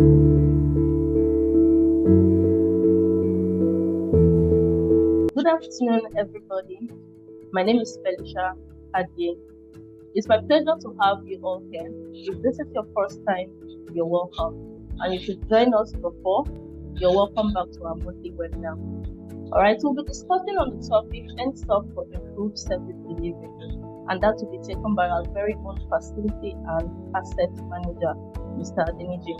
Good afternoon, everybody. My name is Felicia Adye. It's my pleasure to have you all here. If this is your first time, you're welcome. And if you've joined us before, you're welcome back to our monthly webinar. All right, we'll be discussing on the topic NSOC for improved service delivery, and that will be taken by our very own facility and asset manager, Mr. Adeniji.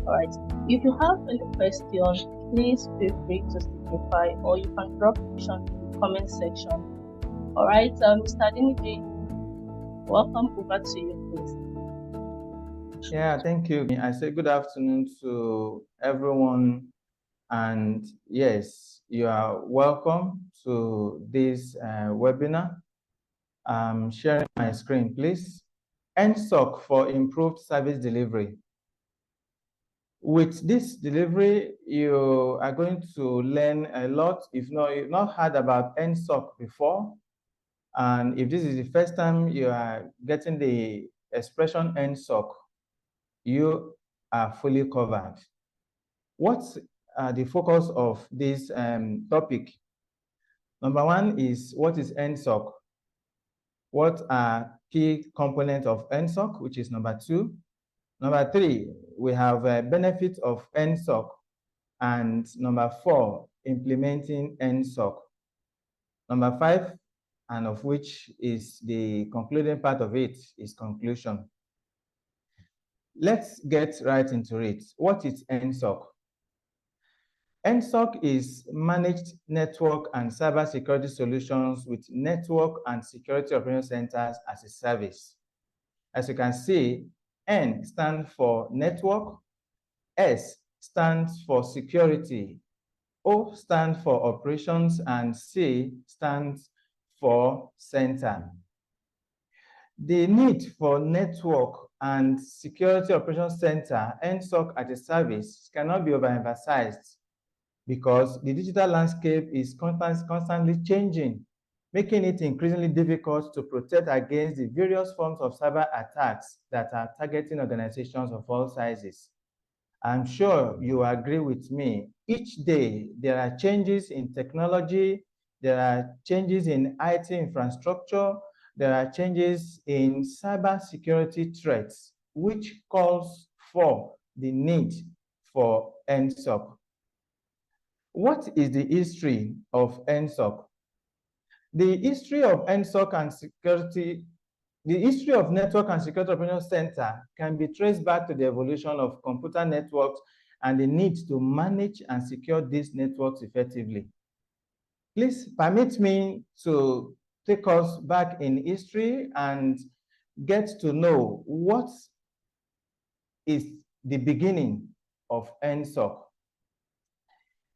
All right, if you have any questions, please feel free to signify, or you can drop question in the comment section. All right, Mr. Adeniji, welcome, over to you, please. Yeah, thank you. I say good afternoon to everyone. And yes, you are welcome to this webinar. I'm sharing my screen, please. NSOC for improved service delivery. With this delivery, you are going to learn a lot. If you've not heard about NSOC before, and if this is the first time you are getting the expression NSOC, you are fully covered. What's the focus of this topic? Number one is, what is NSOC? What are key components of NSOC, which is number two? Number three, we have a benefit of NSOC. And number four, implementing NSOC. Number five, and of which is the concluding part of it, is conclusion. Let's get right into it. What is NSOC? NSOC is Managed Network and Cybersecurity Solutions with Network and Security Operations Centers as a service. As you can see, N stands for network, S stands for security, O stands for operations, and C stands for center. The need for network and security operations center, NSOC as a service, cannot be overemphasized, because the digital landscape is constantly changing, making it increasingly difficult to protect against the various forms of cyber attacks that are targeting organizations of all sizes. I'm sure you agree with me. Each day, there are changes in technology, there are changes in IT infrastructure, there are changes in cybersecurity threats, which calls for the need for NSOC. What is the history of NSOC? The history of NSOC and security, the history of Network and Security Operations Center can be traced back to the evolution of computer networks and the need to manage and secure these networks effectively. Please permit me to take us back in history and get to know what is the beginning of NSOC.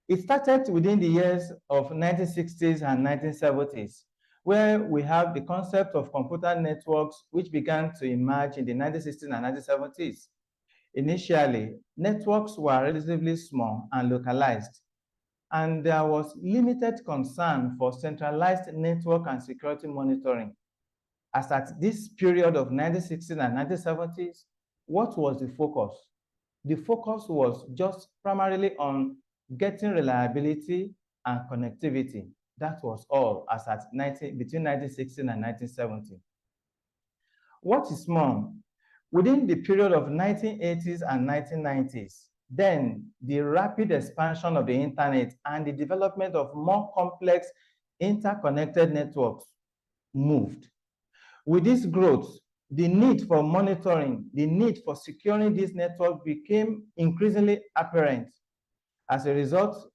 It started within the years of 1960s and 1970s, where we have the concept of computer networks, which began to emerge in the 1960s and 1970s. Initially, networks were relatively small and localized, and there was limited concern for centralized network and security monitoring. As at this period of 1960s and 1970s, what was the focus? The focus was just primarily on getting reliability and connectivity. That was all as at between 1960 and 1970. What is more, within the period of 1980s and 1990s, then the rapid expansion of the internet and the development of more complex interconnected networks moved. With this growth, the need for monitoring, the need for securing this network became increasingly apparent. As a result,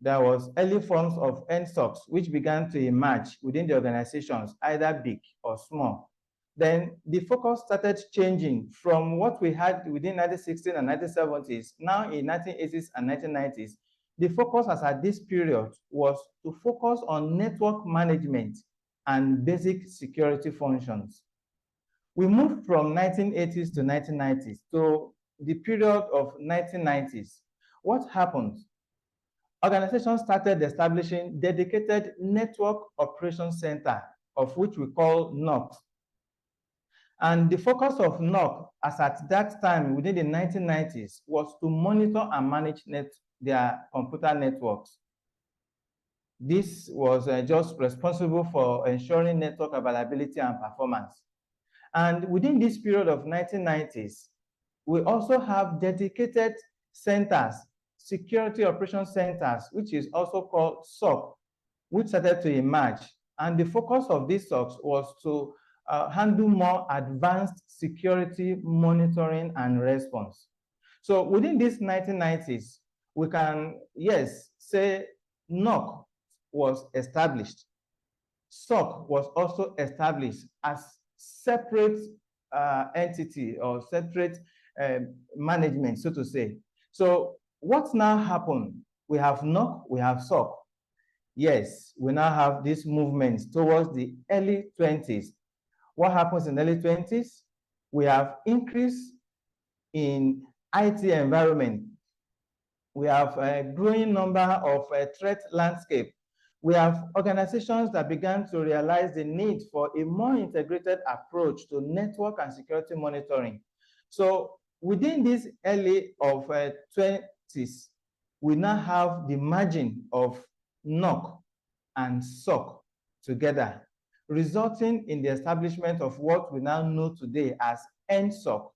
there was early forms of NSOCs which began to emerge within the organizations, either big or small. Then the focus started changing from what we had within 1960s and 1970s. Now in 1980s and 1990s, the focus as at this period was to focus on network management and basic security functions. We moved from 1980s to 1990s to the period of 1990s. What happened? Organizations started establishing dedicated network operations center, of which we call NOC. And the focus of NOC, as at that time within the 1990s, was to monitor and manage their computer networks. This was just responsible for ensuring network availability and performance. And within this period of 1990s, we also have dedicated centers, security operations centers, which is also called SOC, which started to emerge. And the focus of these SOCs was to handle more advanced security monitoring and response. So within these 1990s, we can, yes, say NOC was established. SOC was also established as separate entity or separate management, so to say. So what's now happened? We have NOC, we have SOC. Yes, we now have this movement towards the early 20s. What happens in the early 20s? We have increase in IT environment. We have a growing number of threat landscape. We have organizations that began to realize the need for a more integrated approach to network and security monitoring. So within this early of 20s, we now have the margin of NOC and SOC together, resulting in the establishment of what we now know today as NSOC.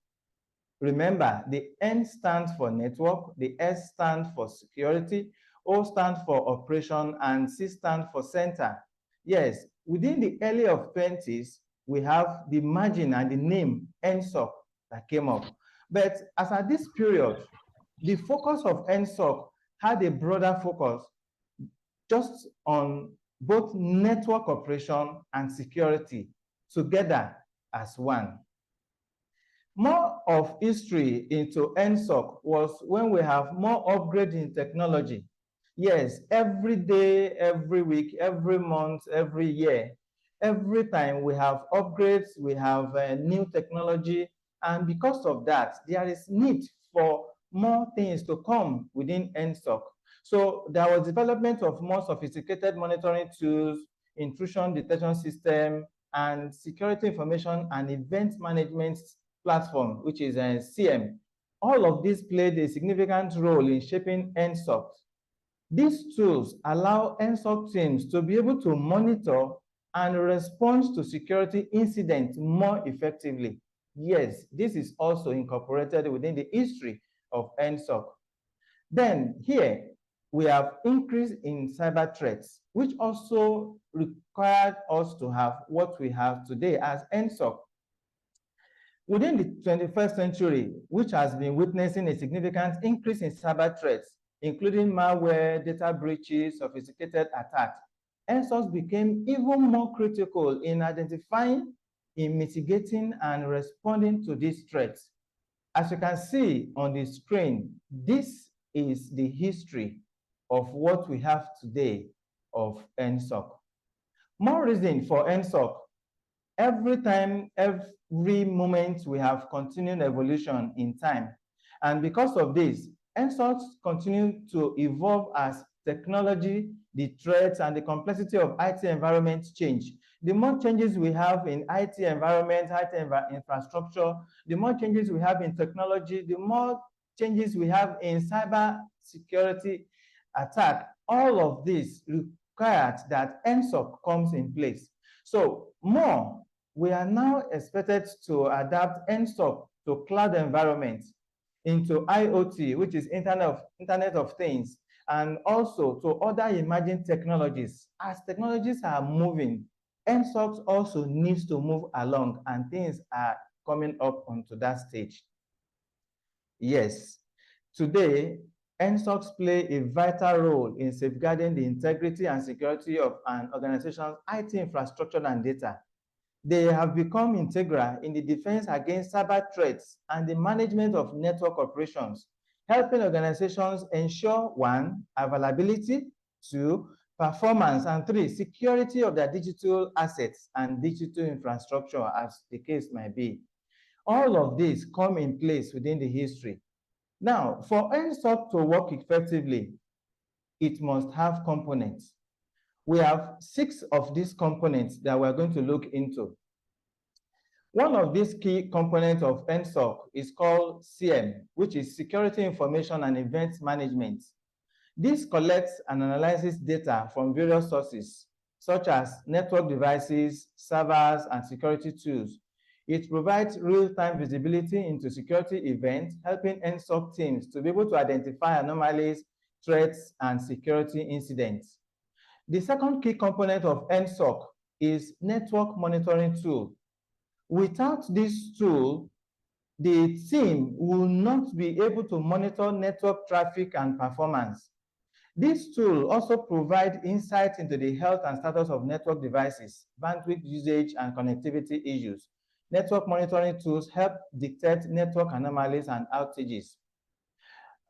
Remember, the N stands for network, the S stands for security, O stands for operation, and C stands for center. Yes, within the early of 20s, we have the margin and the name NSOC that came up. But as at this period, the focus of NSOC had a broader focus just on both network operation and security together as one. More of history into NSOC was when we have more upgrade in technology. Yes, every day, every week, every month, every year, every time we have upgrades, we have new technology, and because of that, there is need for more things to come within NSOC. So there was development of more sophisticated monitoring tools, intrusion detection system, and security information and event management platform, which is a CM. All of this played a significant role in shaping NSOC. These tools allow NSOC teams to be able to monitor and respond to security incidents more effectively. Yes, this is also incorporated within the history of NSOC. Then here, we have increase in cyber threats, which also required us to have what we have today as NSOC. Within the 21st century, which has been witnessing a significant increase in cyber threats, including malware, data breaches, sophisticated attacks, NSOC became even more critical in identifying, in mitigating, and responding to these threats. As you can see on the screen, this is the history of what we have today of NSOC. More reason for NSOC. Every time, every moment, we have continued evolution in time. And because of this, NSOC continue to evolve as technology, the threats, and the complexity of IT environments change. The more changes we have in IT environment, infrastructure, the more changes we have in technology, the more changes we have in cyber security attack. All of this requires that NSOC comes in place. So more, we are now expected to adapt NSOC to cloud environments, into IoT, which is Internet of Things, and also to other emerging technologies. As technologies are moving, NSOC also needs to move along, and things are coming up onto that stage. Yes, today, NSOCs play a vital role in safeguarding the integrity and security of an organization's IT infrastructure and data. They have become integral in the defense against cyber threats and the management of network operations, helping organizations ensure 1, availability, 2, performance, and 3, security of their digital assets and digital infrastructure, as the case might be. All of these come in place within the history. Now, for NSOC to work effectively, it must have components. We have 6 of these components that we're going to look into. One of these key components of NSOC is called CM, which is Security Information and Event Management. This collects and analyzes data from various sources, such as network devices, servers, and security tools. It provides real-time visibility into security events, helping NSOC teams to be able to identify anomalies, threats, and security incidents. The second key component of NSOC is Network Monitoring Tool. Without this tool, the team will not be able to monitor network traffic and performance. This tool also provides insight into the health and status of network devices, bandwidth usage, and connectivity issues. Network monitoring tools help detect network anomalies and outages.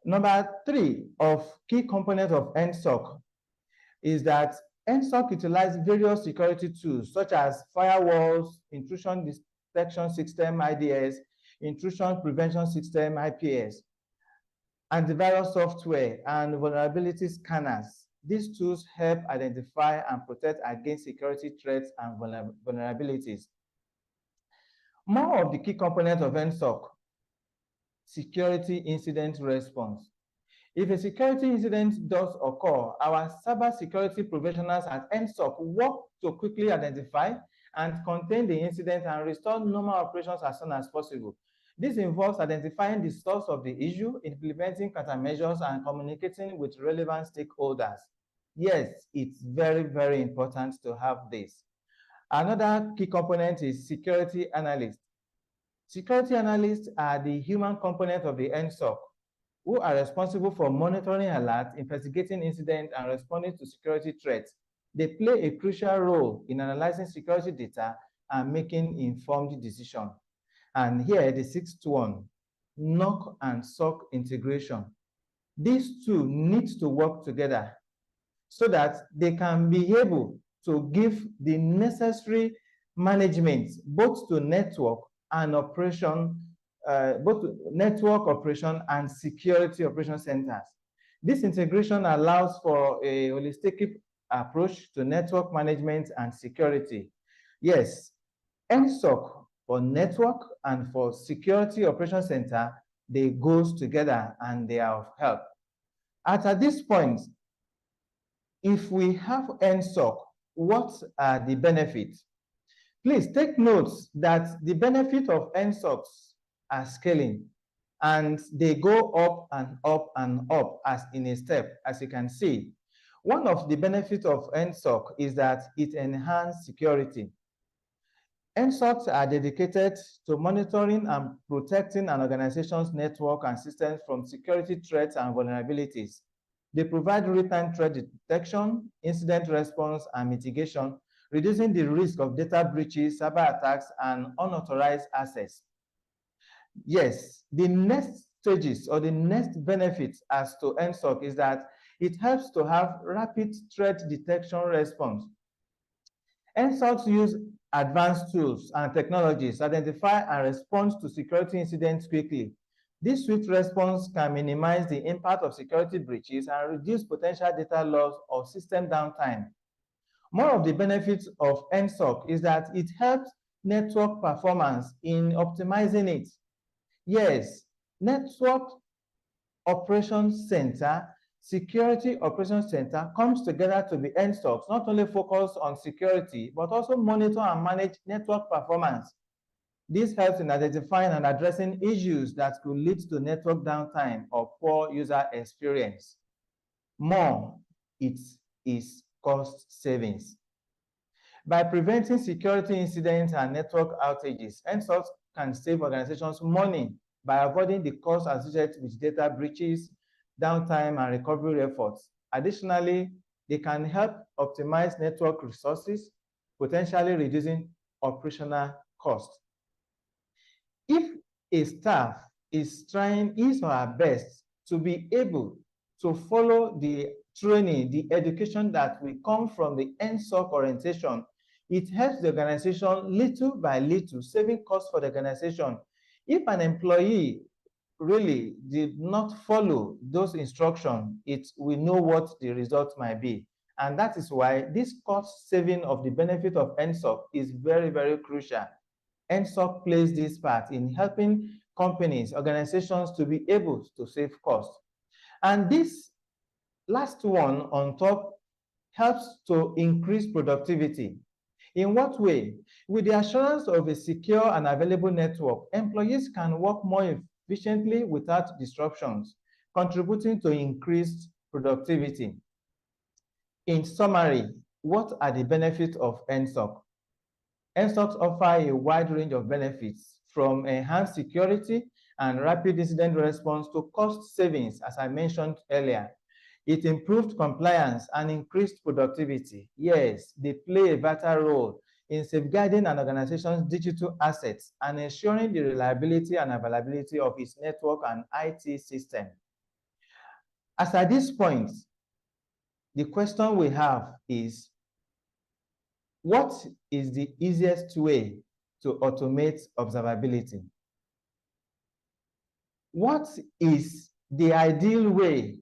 Number 3 of key components of NSOC is that NSOC utilizes various security tools such as firewalls, intrusion detection system IDS, intrusion prevention system IPS, antivirus software, and vulnerability scanners. These tools help identify and protect against security threats and vulnerabilities. More of the key components of NSOC: security incident response. If a security incident does occur, our cybersecurity professionals at NSOC work to quickly identify and contain the incident and restore normal operations as soon as possible. This involves identifying the source of the issue, implementing countermeasures, and communicating with relevant stakeholders. Yes, it's very, very important to have this. Another key component is security analysts. Security analysts are the human component of the NSOC, who are responsible for monitoring alerts, investigating incidents, and responding to security threats. They play a crucial role in analyzing security data and making informed decisions. And here, the sixth one, NOC and SOC integration. These two need to work together so that they can be able to give the necessary management both to network and operation, both network operation and security operation centers. This integration allows for a holistic approach to network management and security. Yes, NSOC for network and for security operation center, they go together and they are of help. At this point, if we have NSOC, what are the benefits? Please take notes that the benefit of NSOCs are scaling, and they go up and up and up as in a step, as you can see. One of the benefits of NSOC is that it enhances security. NSOCs are dedicated to monitoring and protecting an organization's network and systems from security threats and vulnerabilities. They provide real-time threat detection, incident response, and mitigation, reducing the risk of data breaches, cyber attacks, and unauthorized access. Yes, the next stages or the next benefits as to NSOC is that it helps to have rapid threat detection response. NSOCs use advanced tools and technologies to identify and respond to security incidents quickly. This swift response can minimize the impact of security breaches and reduce potential data loss or system downtime. More of the benefits of NSOC is that it helps network performance in optimizing it. Yes, network operations center, security operations center comes together to be NSOCs, not only focus on security, but also monitor and manage network performance. This helps in identifying and addressing issues that could lead to network downtime or poor user experience. More, it is cost savings. By preventing security incidents and network outages, NSOCs can save organizations money by avoiding the costs associated with data breaches, downtime, and recovery efforts. Additionally, they can help optimize network resources, potentially reducing operational costs. If a staff is trying his or her best to be able to follow the training, the education that will come from the NSOC orientation, it helps the organization little by little, saving costs for the organization. If an employee really did not follow those instructions, we know what the result might be. And that is why this cost saving of the benefit of NSOC is very, very crucial. NSOC plays this part in helping companies, organizations to be able to save costs. And this last one on top helps to increase productivity. In what way? With the assurance of a secure and available network, employees can work more efficiently without disruptions, contributing to increased productivity. In summary, what are the benefits of NSOC? NSOCs offer a wide range of benefits, from enhanced security and rapid incident response to cost savings, as I mentioned earlier. It improved compliance and increased productivity. Yes, they play a vital role in safeguarding an organization's digital assets and ensuring the reliability and availability of its network and IT system. As at this point, the question we have is, what is the easiest way to automate observability? What is the ideal way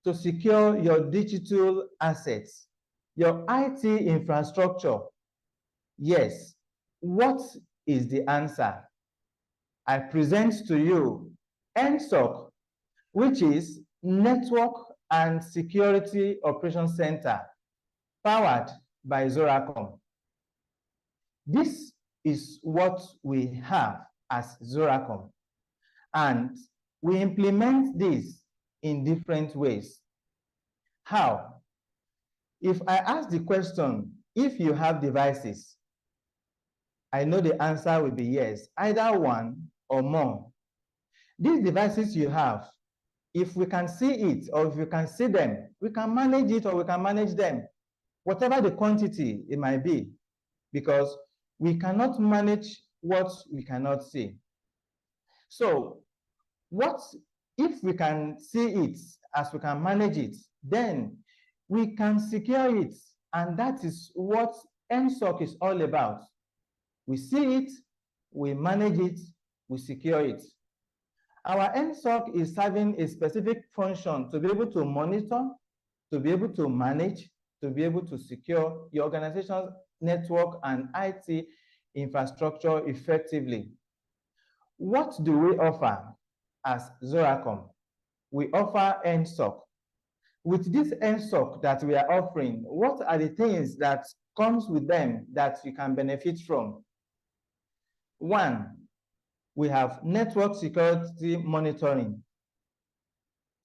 to secure your digital assets, your IT infrastructure? Yes, what is the answer? I present to you NSOC, which is Network and Security Operations Center, powered by Zoracom. This is what we have as Zoracom, and we implement this in different ways. How? If I ask the question, if you have devices, I know the answer will be yes, either one or more. These devices you have, if we can see it or if we can see them, we can manage it or we can manage them, whatever the quantity it might be, because we cannot manage what we cannot see. So what if we can see it as we can manage it, then we can secure it, and that is what NSOC is all about. We see it, we manage it, we secure it. Our NSOC is serving a specific function to be able to monitor, to be able to manage, to be able to secure your organization's network and IT infrastructure effectively. What do we offer as Zoracom? We offer NSOC. With this NSOC that we are offering, what are the things that comes with them that you can benefit from? One, we have network security monitoring.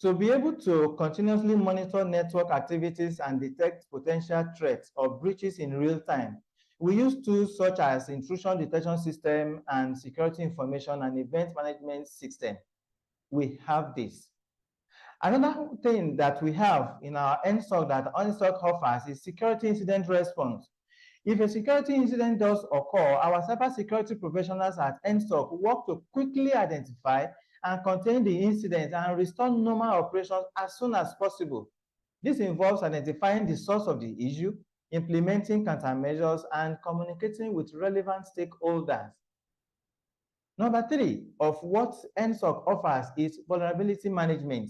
To be able to continuously monitor network activities and detect potential threats or breaches in real time, we use tools such as intrusion detection system and security information and event management system. We have this. Another thing that we have in our NSOC that NSOC offers is security incident response. If a security incident does occur, our cybersecurity professionals at NSOC work to quickly identify and contain the incident and restore normal operations as soon as possible. This involves identifying the source of the issue, implementing countermeasures, and communicating with relevant stakeholders. Number three of what NSOC offers is vulnerability management.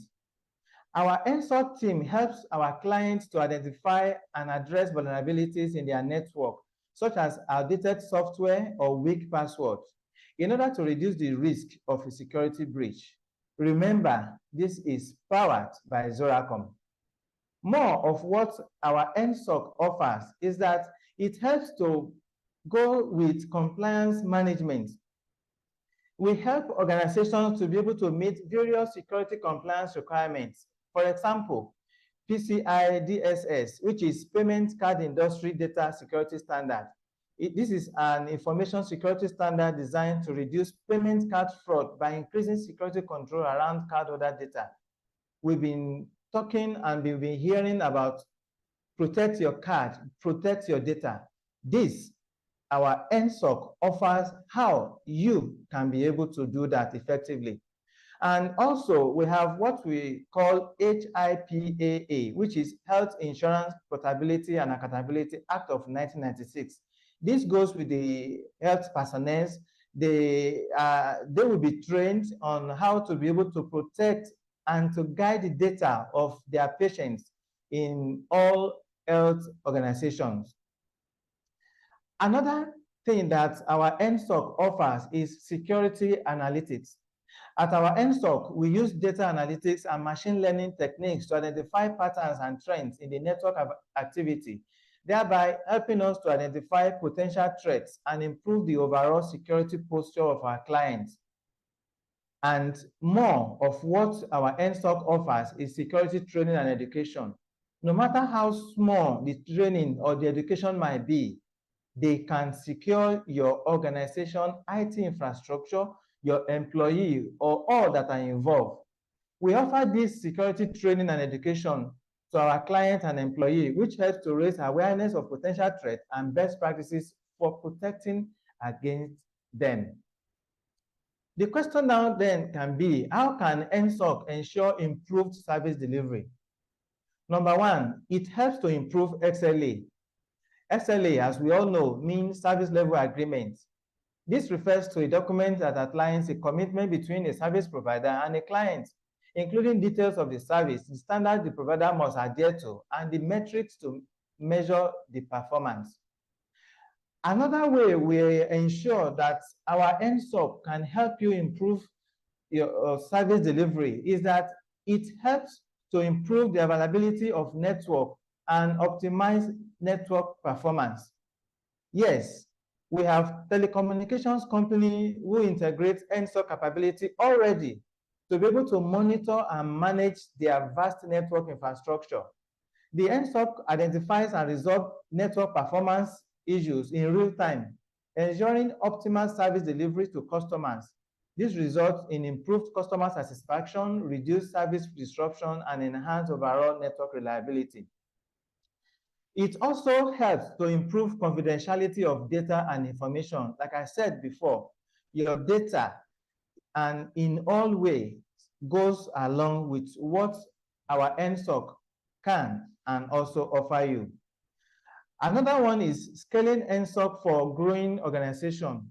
Our NSOC team helps our clients to identify and address vulnerabilities in their network, such as outdated software or weak passwords, in order to reduce the risk of a security breach. Remember, this is powered by Zoracom. More of what our NSOC offers is that it helps to go with compliance management. We help organizations to be able to meet various security compliance requirements. For example, PCI DSS, which is Payment Card Industry Data Security Standard. This is an information security standard designed to reduce payment card fraud by increasing security control around cardholder data. We've been talking and we've been hearing about protect your card, protect your data. This, our NSOC offers how you can be able to do that effectively. And also, we have what we call HIPAA, which is Health Insurance Portability and Accountability Act of 1996. This goes with the health personnel. They will be trained on how to be able to protect and to guide the data of their patients in all health organizations. Another thing that our NSOC offers is security analytics. At our NSOC, we use data analytics and machine learning techniques to identify patterns and trends in the network activity, thereby helping us to identify potential threats and improve the overall security posture of our clients. And more of what our NSOC offers is security training and education. No matter how small the training or the education might be, they can secure your organization, IT infrastructure, your employee, or all that are involved. We offer this security training and education to our clients and employee, which helps to raise awareness of potential threats and best practices for protecting against them. The question now then can be, how can NSOC ensure improved service delivery? Number one, it helps to improve SLA. SLA, as we all know, means service level agreement. This refers to a document that outlines a commitment between a service provider and a client, including details of the service, the standards the provider must adhere to, and the metrics to measure the performance. Another way we ensure that our NSOC can help you improve your service delivery is that it helps to improve the availability of network and optimize network performance. Yes, we have telecommunications company who integrate NSOC capability already to be able to monitor and manage their vast network infrastructure. The NSOC identifies and resolves network performance issues in real time, ensuring optimal service delivery to customers. This results in improved customer satisfaction, reduced service disruption, and enhanced overall network reliability. It also helps to improve confidentiality of data and information. Like I said before, your data and in all ways goes along with what our NSOC can and also offer you. Another one is scaling NSOC for growing organization.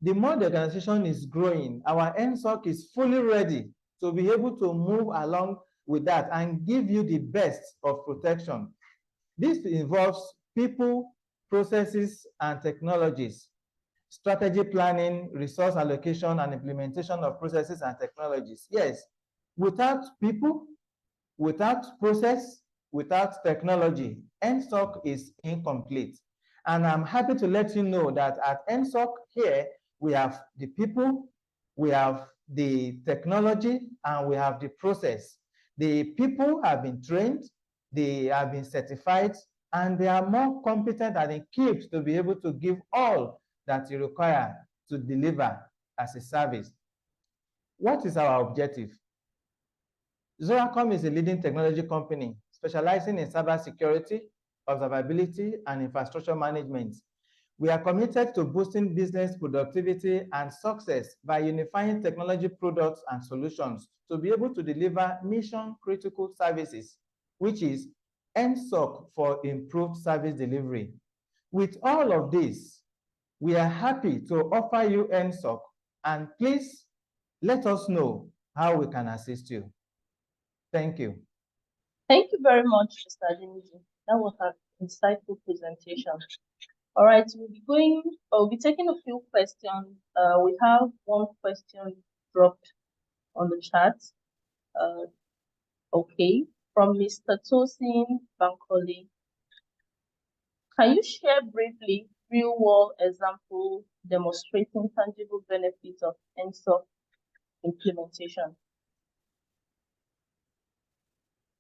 The more the organization is growing, our NSOC is fully ready to be able to move along with that and give you the best of protection. This involves people, processes, and technologies, strategy planning, resource allocation, and implementation of processes and technologies. Yes, without people, without process, without technology, NSOC is incomplete. And I'm happy to let you know that at NSOC here, we have the people, we have the technology, and we have the process. The people have been trained, they have been certified, and they are more competent and equipped to be able to give all that you require to deliver as a service. What is our objective? Zoracom is a leading technology company specializing in cybersecurity, observability, and infrastructure management. We are committed to boosting business productivity and success by unifying technology products and solutions to be able to deliver mission-critical services, which is NSOC for improved service delivery. With all of this, we are happy to offer you NSOC, and please let us know how we can assist you. Thank you. Thank you very much, Mr. Adeniji. That was an insightful presentation. All right, we'll be taking a few questions. We have one question dropped on the chat. Okay, from Mr. Tosin Bankole. Can you share briefly real-world example demonstrating tangible benefits of NSOC implementation?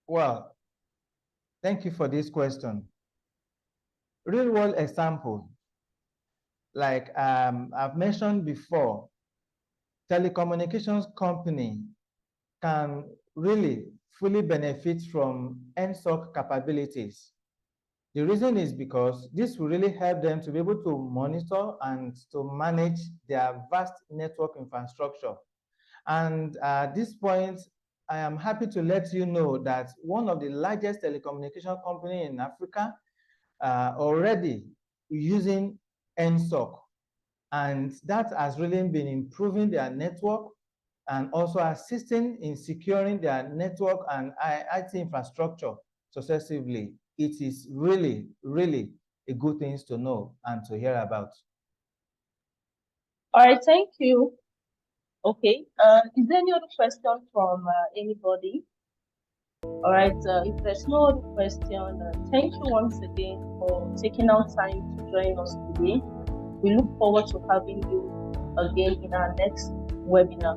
Well, thank you for this question. Real-world example, like I've mentioned before, telecommunications company can really fully benefit from NSOC capabilities. The reason is because this will really help them to be able to monitor and to manage their vast network infrastructure. And at this point, I am happy to let you know that one of the largest telecommunication companies in Africa already using NSOC, and that has really been improving their network and also assisting in securing their network and IT infrastructure successively. It is really, really a good thing to know and to hear about. All right, thank you. Okay, is there any other question from anybody? All right, if there's no other question, thank you once again for taking out time to join us today. We look forward to having you again in our next webinar.